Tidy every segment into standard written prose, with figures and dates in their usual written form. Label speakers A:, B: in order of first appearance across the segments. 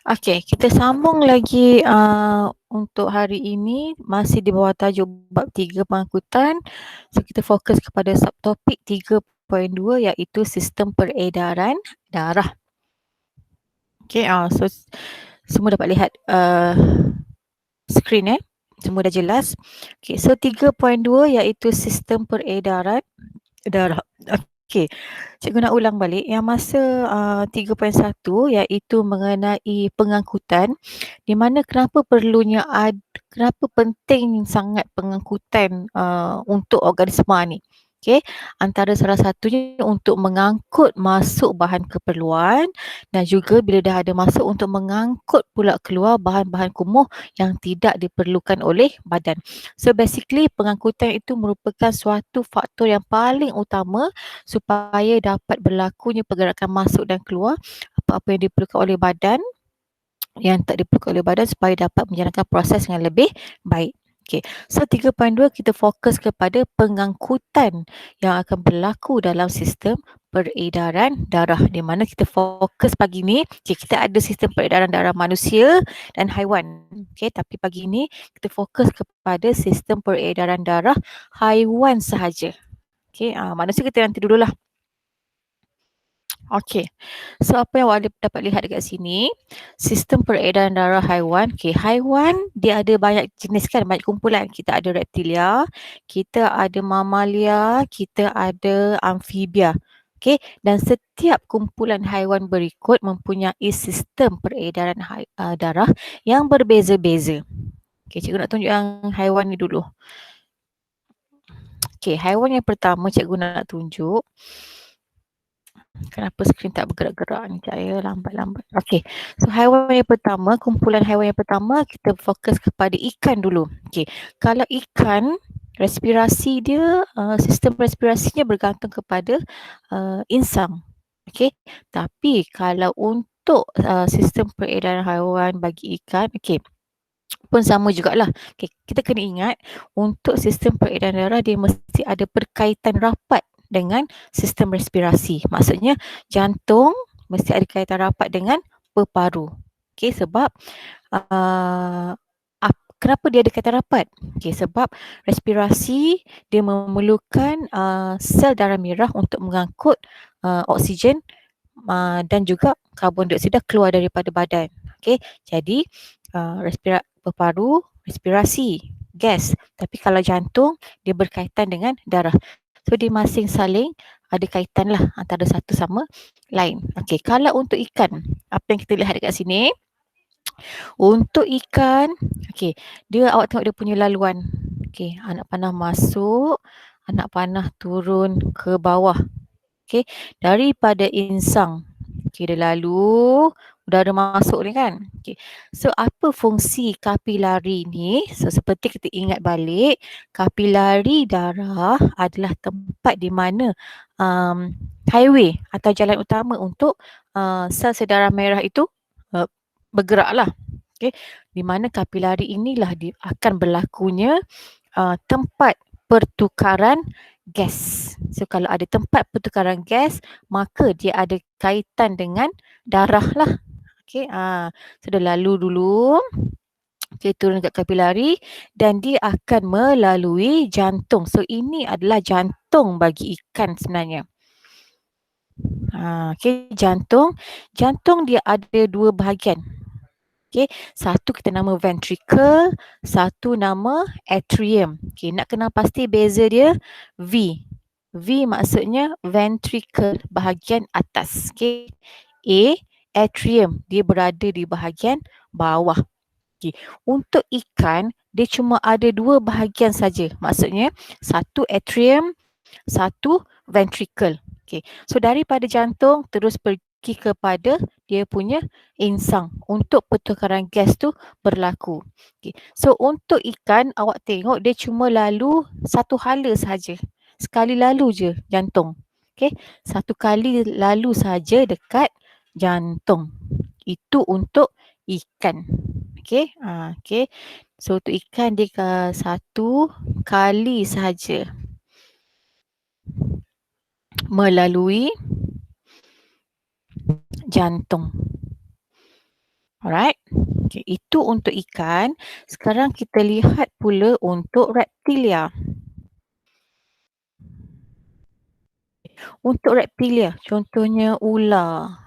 A: Okey, kita sambung lagi untuk hari ini masih di bawah tajuk bab 3 pengangkutan. So kita fokus kepada subtopik 3.2 iaitu sistem peredaran darah. Okey, so semua dapat lihat skrin semua dah jelas. Okey, so 3.2 iaitu sistem peredaran darah. Okey, cikgu nak ulang balik yang masa 3.1 iaitu mengenai pengangkutan, di mana kenapa penting sangat pengangkutan untuk organisma ni. Okey, antara salah satunya untuk mengangkut masuk bahan keperluan dan juga bila dah ada masuk untuk mengangkut pula keluar bahan-bahan kumuh yang tidak diperlukan oleh badan. So basically pengangkutan itu merupakan suatu faktor yang paling utama supaya dapat berlakunya pergerakan masuk dan keluar apa-apa yang diperlukan oleh badan yang tak diperlukan oleh badan supaya dapat menjalankan proses dengan lebih baik. Okey, so 3.2 kita fokus kepada pengangkutan yang akan berlaku dalam sistem peredaran darah, di mana kita fokus pagi ni, kita ada sistem peredaran darah manusia dan haiwan. Okey, tapi pagi ni kita fokus kepada sistem peredaran darah haiwan sahaja. Okey, manusia kita nanti dululah. Okey. So apa yang awak dapat lihat dekat sini, sistem peredaran darah haiwan. Okey, haiwan dia ada banyak jenis kan, banyak kumpulan. Kita ada reptilia, kita ada mamalia, kita ada amfibia. Okey, dan setiap kumpulan haiwan berikut mempunyai sistem peredaran darah yang berbeza-beza. Okey, cikgu nak tunjuk yang haiwan ni dulu. Okey, haiwan yang pertama cikgu nak tunjuk. Kenapa skrin tak bergerak-gerak ni? Saya lambat-lambat. Okey. So haiwan yang pertama, kumpulan haiwan yang pertama kita fokus kepada ikan dulu. Okey. Kalau ikan, respirasi dia, sistem respirasinya bergantung kepada insang. Okey. Tapi kalau untuk sistem peredaran haiwan bagi ikan, okey, pun sama jugalah. Okay, kita kena ingat untuk sistem peredaran darah dia mesti ada perkaitan rapat dengan sistem respirasi. Maksudnya jantung mesti ada kaitan rapat dengan peparu. Okay, sebab kenapa dia ada kaitan rapat? Okay, sebab respirasi dia memerlukan sel darah merah untuk mengangkut oksigen dan juga karbon dioksida keluar daripada badan. Okay, jadi peparu, respirasi, gas. Tapi kalau jantung, dia berkaitan dengan darah. So, dia masing saling ada kaitan lah antara satu sama lain. Okey, kalau untuk ikan, apa yang kita lihat dekat sini, untuk ikan, okey, awak tengok dia punya laluan. Okey, anak panah masuk, anak panah turun ke bawah. Okey, daripada insang. Okey, dia lalu, udara masuk ni kan. Okey. So apa fungsi kapilari ni? So seperti kita ingat balik, kapilari darah adalah tempat di mana highway atau jalan utama untuk sel-sel darah merah itu bergeraklah. Okey. Di mana kapilari inilah akan berlakunya tempat pertukaran gas. So kalau ada tempat pertukaran gas, maka dia ada kaitan dengan darah lah. Okey, so dia lalu dulu, dia turun dekat kapilari dan dia akan melalui jantung. So ini adalah jantung bagi ikan sebenarnya. Okey, jantung. Jantung dia ada dua bahagian. Okey, satu kita nama ventricle, satu nama atrium. Okey, nak kenal pasti beza dia V. V maksudnya ventricle, bahagian atas. Okey. A, atrium, dia berada di bahagian bawah. Okey, untuk ikan dia cuma ada dua bahagian saja. Maksudnya satu atrium, satu ventricle. Okey. So daripada jantung terus pergi kepada dia punya insang untuk pertukaran gas tu berlaku. Okay. So untuk ikan awak tengok dia cuma lalu satu hala sahaja. Sekali lalu je jantung. Okay. Satu kali lalu saja dekat jantung. Itu untuk ikan. Okay. Okay. So untuk ikan dia satu kali sahaja melalui jantung. Alright. Okay, itu untuk ikan. Sekarang kita lihat pula untuk reptilia. Untuk reptilia, contohnya ular.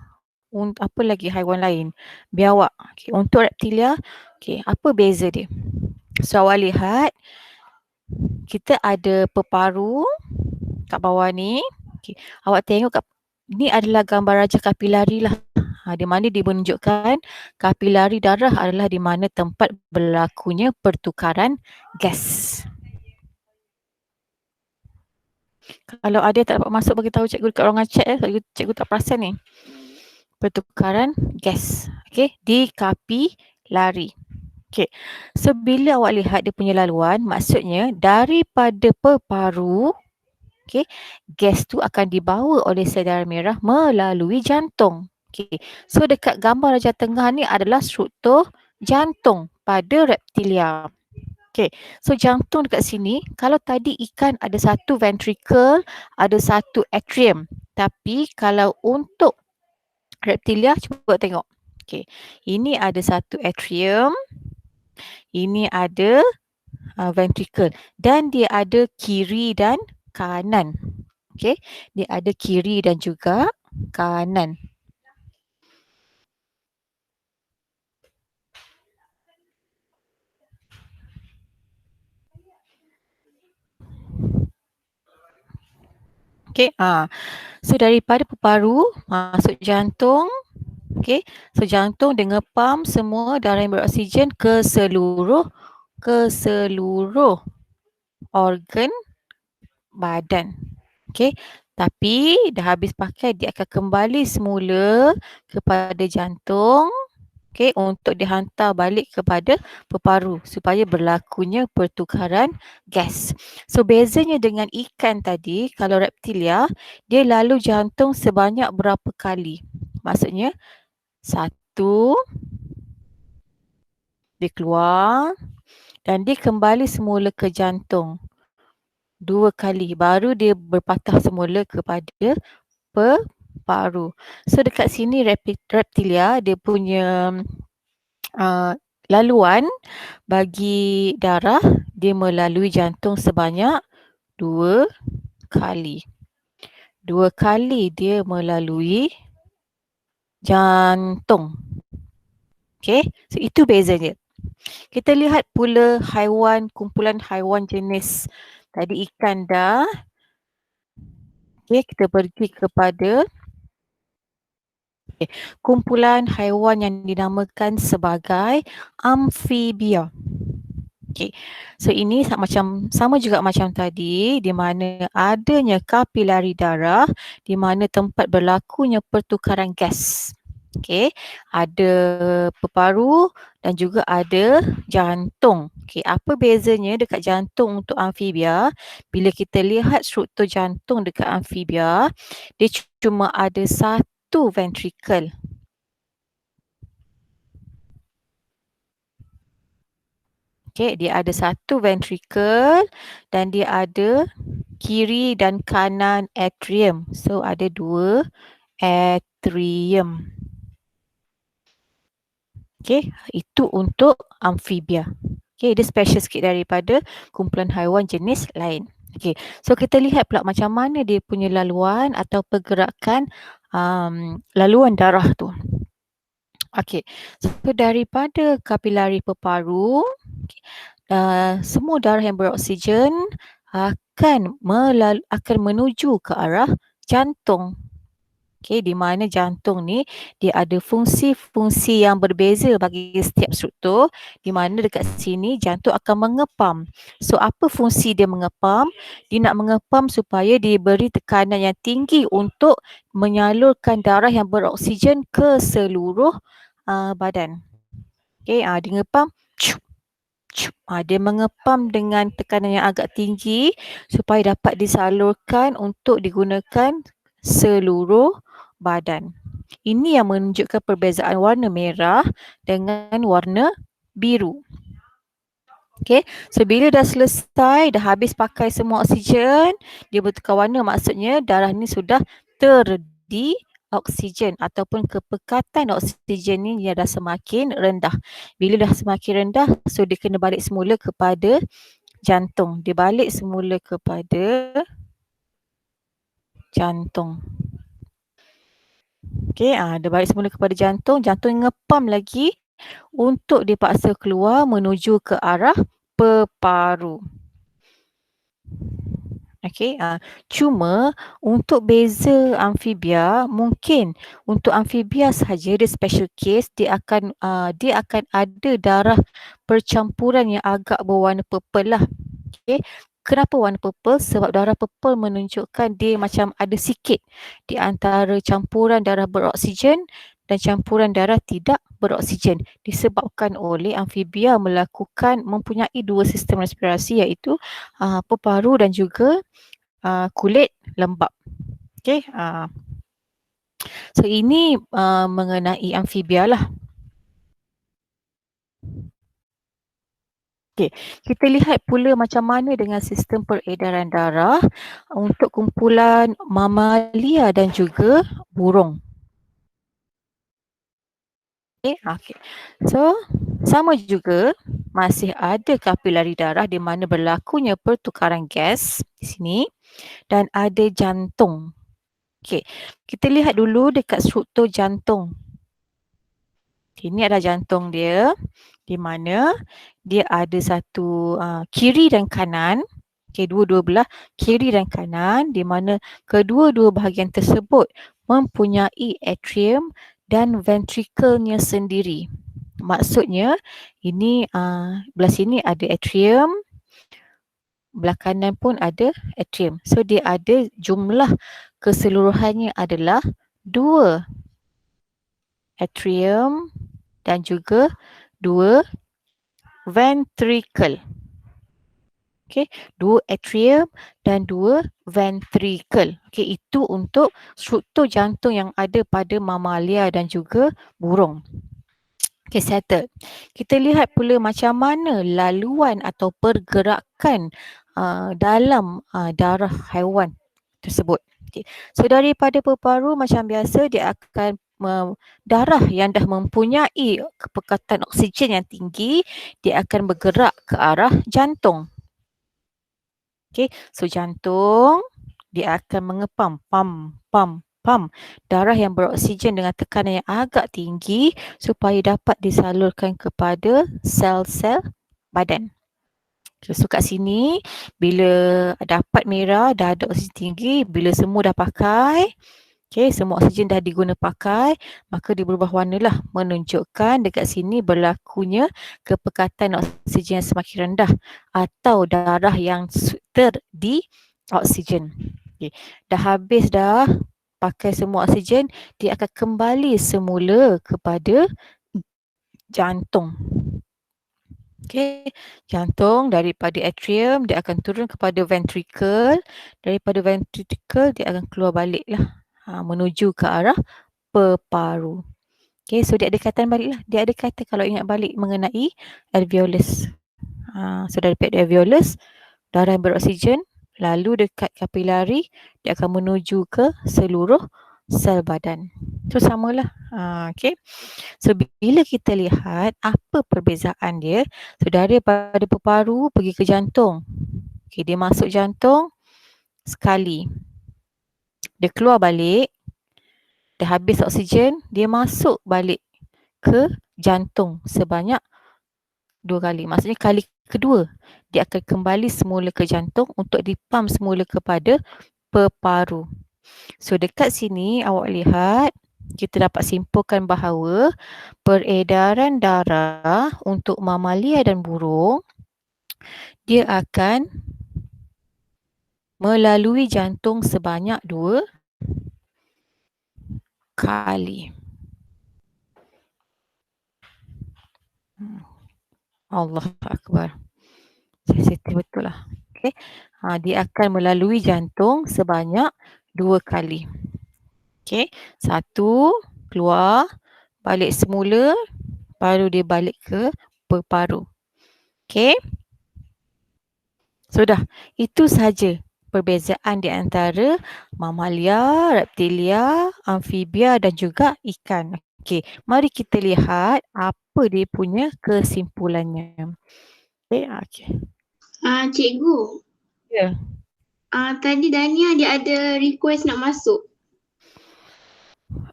A: Apa lagi haiwan lain? Biawak. Okay, untuk reptilia, okay, apa beza dia? So awak lihat, kita ada peparu kat bawah ni. Okay, awak tengok ni adalah gambar raja kapilari lah. Di mana dia menunjukkan kapilari darah adalah di mana tempat berlakunya pertukaran gas. Kalau ada tak dapat masuk, bagi tahu cikgu dekat ruangan chat cikgu tak perasan ni. Pertukaran gas. Okey, di kapilari. Okey. So bila awak lihat dia punya laluan, maksudnya daripada peparu, okey, gas tu akan dibawa oleh sel darah merah melalui jantung. Okey. So dekat gambar raja tengah ni adalah struktur jantung pada reptilia. Okay, so jantung dekat sini, kalau tadi ikan ada satu ventricle, ada satu atrium. Tapi kalau untuk reptilia, cuba tengok. Okay, ini ada satu atrium, ini ada ventricle. Dan dia ada kiri dan kanan. Okay, dia ada kiri dan juga kanan. Okay, so daripada peparu masuk jantung. Okay, so jantung dengan pam semua darah yang beroksigen ke seluruh organ badan. Okay, tapi dah habis pakai, dia akan kembali semula kepada jantung. Okay, untuk dihantar balik kepada peparu supaya berlakunya pertukaran gas. So bezanya dengan ikan tadi, kalau reptilia, dia lalu jantung sebanyak berapa kali? Maksudnya, satu, dia keluar dan dia kembali semula ke jantung. Dua kali, baru dia berpatah semula kepada peparu. So dekat sini reptilia, dia punya laluan bagi darah, dia melalui jantung sebanyak dua kali. Dua kali dia melalui jantung. Okay, so itu bezanya. Kita lihat pula kumpulan haiwan jenis. Tadi ikan dah. Okay, kita pergi kepada kumpulan haiwan yang dinamakan sebagai amfibia. Okay, so ini sama juga macam tadi, di mana adanya kapilari darah, di mana tempat berlakunya pertukaran gas. Okay, ada peparu dan juga ada jantung. Okay, apa bezanya dekat jantung untuk amfibia? Bila kita lihat struktur jantung dekat amfibia, dia cuma ada satu ventricle. Okay, dia ada satu ventricle dan dia ada kiri dan kanan atrium. So ada dua atrium. Okay, itu untuk amfibia. Okay, dia special sikit daripada kumpulan haiwan jenis lain. Okay, so kita lihat pula macam mana dia punya laluan atau pergerakan laluan darah tu. Okay, so daripada kapilari peparu, semua darah yang beroksigen akan menuju ke arah jantung. Okay, di mana jantung ni dia ada fungsi-fungsi yang berbeza bagi setiap struktur, di mana dekat sini jantung akan mengepam. So apa fungsi dia mengepam? Dia nak mengepam supaya diberi tekanan yang tinggi untuk menyalurkan darah yang beroksigen ke seluruh badan. Okay, dia ngepam. Dia mengepam dengan tekanan yang agak tinggi supaya dapat disalurkan untuk digunakan seluruh badan. Ini yang menunjukkan perbezaan warna merah dengan warna biru. Okay, so bila dah selesai, dah habis pakai semua oksigen, dia bertukar warna, maksudnya darah ni sudah terdialirkan. oksigen ataupun kepekatan oksigen ni dia dah semakin rendah. Bila dah semakin rendah, so dia kena balik semula kepada jantung. Dia balik semula kepada jantung. Okey, dia balik semula kepada jantung. Jantung ngepam lagi untuk dipaksa keluar menuju ke arah peparu. Okey, cuma untuk beza amfibia, mungkin untuk amfibia sahaja dia special case, dia akan ada darah percampuran yang agak berwarna purple lah. Okey. Kenapa warna purple? Sebab darah purple menunjukkan dia macam ada sikit di antara campuran darah beroksigen dan campuran darah tidak beroksigen, disebabkan oleh amfibia mempunyai dua sistem respirasi, iaitu peparu dan juga kulit lembap. Okey, so ini mengenai amfibia lah. Okey, kita lihat pula macam mana dengan sistem peredaran darah untuk kumpulan mamalia dan juga burung. Okey. So, sama juga masih ada kapilari darah di mana berlakunya pertukaran gas di sini dan ada jantung. Okey, kita lihat dulu dekat struktur jantung. Ini adalah jantung dia, di mana dia ada satu kiri dan kanan. Okey, dua-dua belah kiri dan kanan, di mana kedua-dua bahagian tersebut mempunyai atrium dan ventricle-nya sendiri. Maksudnya ini belah sini ada atrium, belah kanan pun ada atrium. So dia ada jumlah keseluruhannya adalah 2 atrium dan juga 2 ventricle. Okey, 2 atrium dan 2 ventricle. Okey, itu untuk struktur jantung yang ada pada mamalia dan juga burung. Okey, settle. Kita lihat pula macam mana laluan atau pergerakan dalam darah haiwan tersebut. Okay. So daripada peparu macam biasa dia akan darah yang dah mempunyai kepekatan oksigen yang tinggi, dia akan bergerak ke arah jantung. Okay, so jantung dia akan mengepam pam darah yang beroksigen dengan tekanan yang agak tinggi supaya dapat disalurkan kepada sel-sel badan. So kat sini bila dapat merah dah ada oksigen tinggi, bila semua dah pakai, okey, semua oksigen dah diguna pakai, maka dia berubah warna lah, menunjukkan dekat sini berlakunya kepekatan oksigen yang semakin rendah atau darah yang terdi oksigen. Okay. Dah habis dah pakai semua oksigen, dia akan kembali semula kepada jantung. Okey, jantung daripada atrium dia akan turun kepada ventricle, daripada ventricle dia akan keluar balik lah menuju ke arah peparu. Okey, so dia ada kaitan balik lah. Dia ada kaitan kalau ingat balik mengenai alveolus. So daripada alveolus, darah yang beroksigen lalu dekat kapilari dia akan menuju ke seluruh sel badan. So samalah. Okey. So bila kita lihat apa perbezaan dia, so daripada peparu pergi ke jantung. Okey, dia masuk jantung sekali. Dia keluar balik. Dah habis oksigen, dia masuk balik ke jantung sebanyak 2 kali. Maksudnya kali kedua dia akan kembali semula ke jantung untuk dipam semula kepada peparu. So dekat sini awak lihat kita dapat simpulkan bahawa peredaran darah untuk mamalia dan burung dia akan melalui jantung sebanyak 2 kali. Allah Akbar. Sensitif betul lah. Okay. Dia akan melalui jantung sebanyak 2 kali. Okay. 1 keluar, balik semula, baru dia balik ke peparu. Okay. Sudah. Itu sahaja perbezaan di antara mamalia, reptilia, amfibia dan juga ikan. Okey, mari kita lihat apa dia punya kesimpulannya. Okey.
B: Cikgu,
A: Ya.
B: tadi Dania dia ada request nak masuk.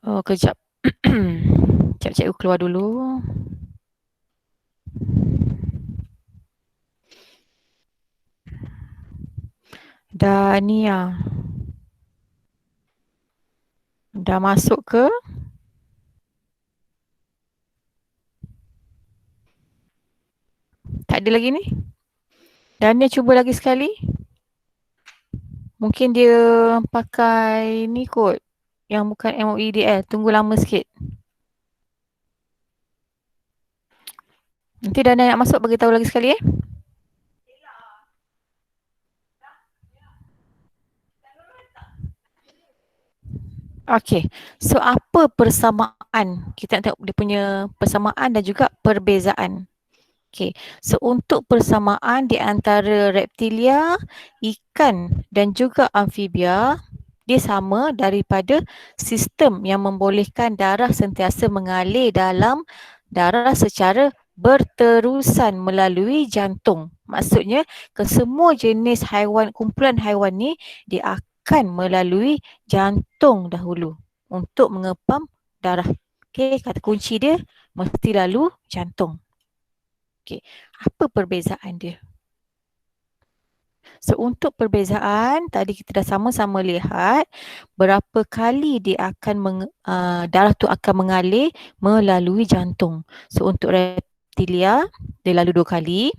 A: Oh, kejap. Sekejap cikgu keluar dulu. Dania. Dah masuk ke? Tak ada lagi ni? Dania cuba lagi sekali. Mungkin dia pakai ni kot. Yang bukan MOEDL. Tunggu lama sikit. Nanti Dania nak masuk bagi tahu lagi sekali Okey. So apa persamaan? Kita nak tengok dia punya persamaan dan juga perbezaan. Okey. So untuk persamaan di antara reptilia, ikan dan juga amfibia, dia sama daripada sistem yang membolehkan darah sentiasa mengalir dalam darah secara berterusan melalui jantung. Maksudnya kesemua jenis haiwan, kumpulan haiwan ni dia akan melalui jantung dahulu untuk mengepam darah. Okey, kata kunci dia mesti lalu jantung. Okey, apa perbezaan dia? So untuk perbezaan tadi kita dah sama-sama lihat berapa kali dia akan darah tu akan mengalir melalui jantung. So untuk reptilia dia lalu 2 kali,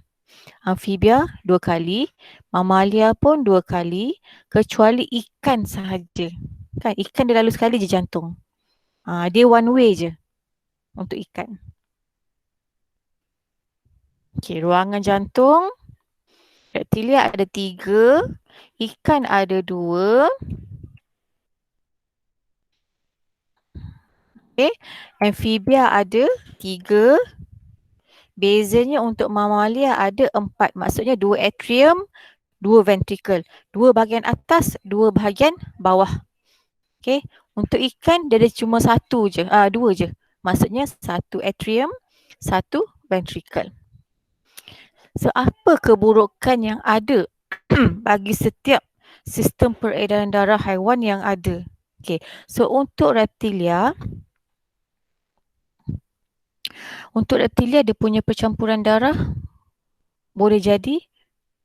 A: amfibia 2 kali, mamalia pun 2 kali, kecuali ikan sahaja. Kan ikan dia lalu sekali je jantung. Dia one way je untuk ikan. Okey, ruangan jantung reptilia ada 3, ikan ada 2. Okay. Amfibia ada 3. Bezanya untuk mamalia ada 4. Maksudnya 2 atrium, 2 ventricle. 2 bahagian atas, 2 bahagian bawah. Okay. Untuk ikan dia ada cuma 1 je, 2 je. Maksudnya 1 atrium, 1 ventricle. So apa keburukan yang ada bagi setiap sistem peredaran darah haiwan yang ada? Okay. So untuk reptilia dia punya percampuran darah boleh jadi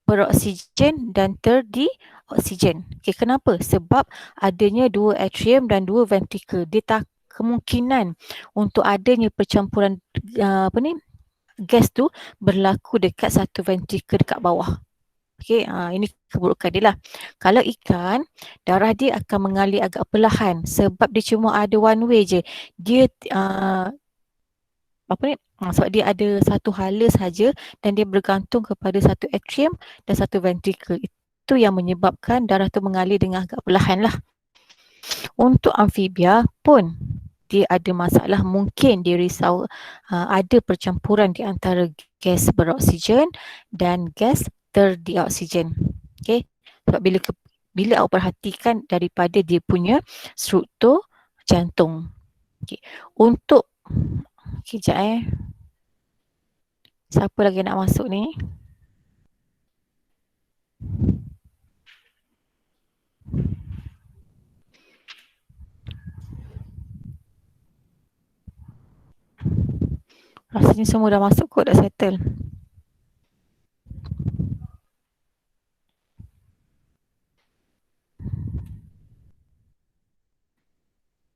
A: beroksigen dan terdioksigen. Okay, kenapa? Sebab adanya 2 atrium dan 2 ventricle. Dia tak kemungkinan untuk adanya percampuran gas tu berlaku dekat satu ventricle dekat bawah. Okey, ini keburukan dia lah. Kalau ikan, darah dia akan mengalir agak perlahan sebab dia cuma ada one way je. Dia sebab dia ada satu hala saja dan dia bergantung kepada satu atrium dan satu ventricle. Itu yang menyebabkan darah tu mengalir dengan agak perlahan lah. Untuk amfibia pun dia ada masalah, mungkin dia risau ada percampuran di antara gas beroksigen dan gas terdioksigen. Okay, sebab bila awak perhatikan daripada dia punya struktur jantung. Okay. Untuk kejap siapa lagi nak masuk ni? Rasanya semua dah masuk kot, dah settle.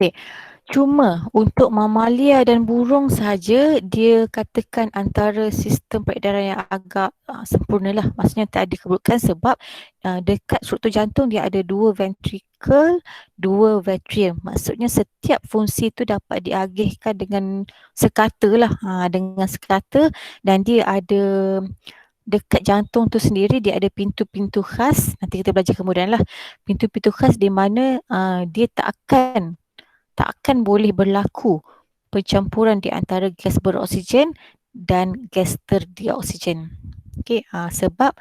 A: Okay. Cuma untuk mamalia dan burung saja dia katakan antara sistem peredaran yang agak sempurna lah. Maksudnya tak ada keburukan sebab dekat struktur jantung dia ada 2 ventricle, 2 ventrium. Maksudnya setiap fungsi tu dapat diagihkan dengan sekata lah. Dengan sekata, dan dia ada dekat jantung tu sendiri dia ada pintu-pintu khas. Nanti kita belajar kemudian lah. Pintu-pintu khas di mana dia tak akan boleh berlaku percampuran di antara gas beroksigen dan gas terdioksigen. Okey, sebab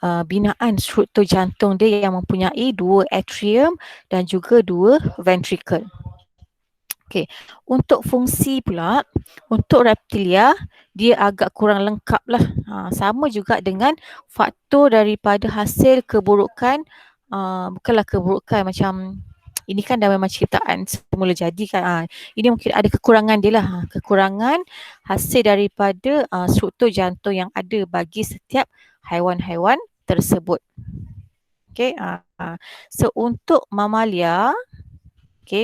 A: binaan struktur jantung dia yang mempunyai 2 atrium dan juga 2 ventricle. Okey, untuk fungsi pula, untuk reptilia dia agak kurang lengkap lah. Sama juga dengan faktor daripada hasil keburukan, bukanlah keburukan macam ini kan dah memang ciptaan semula jadi kan. Ini mungkin ada kekurangan dia lah. Kekurangan hasil daripada struktur jantung yang ada bagi setiap haiwan-haiwan tersebut. Okey, so untuk mamalia,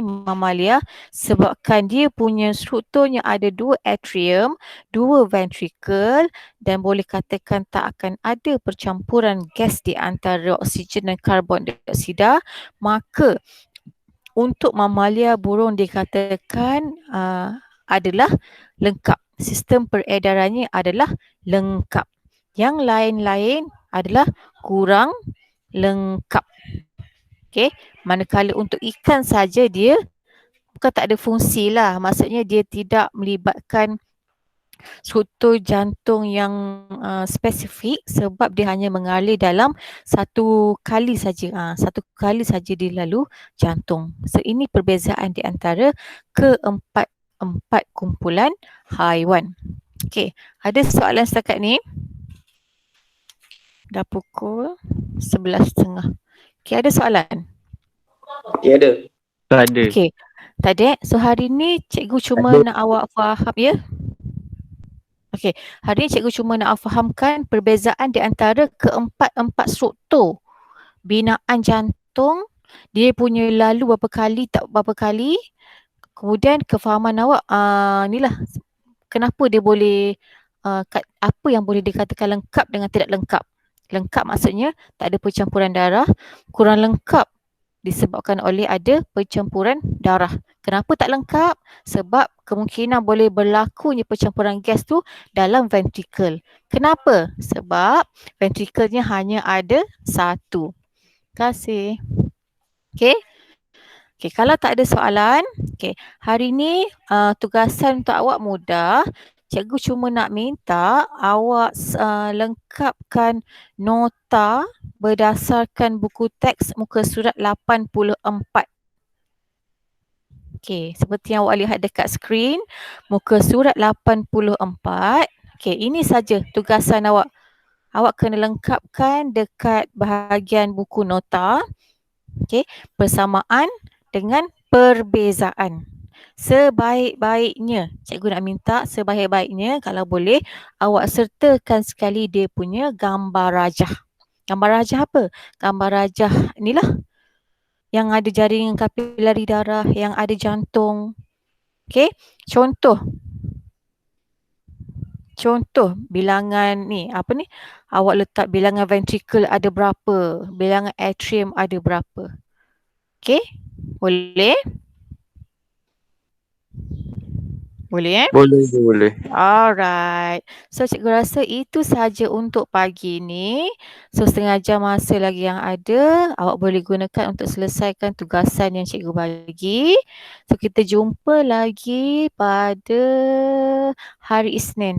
A: mamalia sebabkan dia punya strukturnya ada 2 atrium, 2 ventricle dan boleh katakan tak akan ada percampuran gas di antara oksigen dan karbon dioksida, maka untuk mamalia burung dikatakan adalah lengkap. Sistem peredarannya adalah lengkap. Yang lain-lain adalah kurang lengkap. Okey, manakala untuk ikan saja dia bukan tak ada fungsi lah. Maksudnya dia tidak melibatkan struktur jantung yang spesifik sebab dia hanya mengalir dalam satu kali saja. Satu kali saja dia lalu jantung. So ini perbezaan di antara keempat kumpulan haiwan. Okey, ada soalan setakat ni? Dah pukul 11.30. Okey, ada soalan?
C: Ya ada.
D: Tak ada.
A: Okey. Tak ada. So hari ni cikgu cuma nak awak faham ya. Okey. Hari ni cikgu cuma nak fahamkan perbezaan di antara keempat struktur binaan jantung. Dia punya lalu berapa kali, tak berapa kali. Kemudian kefahaman awak inilah kenapa dia boleh apa yang boleh dikatakan lengkap dengan tidak lengkap. Lengkap maksudnya tak ada percampuran darah. Kurang lengkap disebabkan oleh ada percampuran darah. Kenapa tak lengkap? Sebab kemungkinan boleh berlakunya percampuran gas tu dalam ventricle. Kenapa? Sebab ventricle-nya hanya ada satu. Terima kasih. Okey. Okey, kalau tak ada soalan, okey, hari ni tugasan untuk awak mudah. Cikgu cuma nak minta awak lengkapkan nota berdasarkan buku teks muka surat 84. Okey, seperti yang awak lihat dekat skrin, muka surat 84. Okey, ini saja tugasan awak. Awak kena lengkapkan dekat bahagian buku nota. Okey, persamaan dengan perbezaan. Sebaik-baiknya, cikgu nak minta sebaik-baiknya kalau boleh awak sertakan sekali dia punya gambar rajah. Gambar rajah apa? Gambar rajah inilah yang ada jaringan kapilari darah, yang ada jantung. Okey, contoh bilangan ni, apa ni? Awak letak bilangan ventricle ada berapa, bilangan atrium ada berapa. Okey, boleh? Boleh
D: Boleh.
A: Alright. So cikgu rasa itu sahaja untuk pagi ni. So setengah jam masa lagi yang ada, awak boleh gunakan untuk selesaikan tugasan yang cikgu bagi. So kita jumpa lagi pada hari Isnin.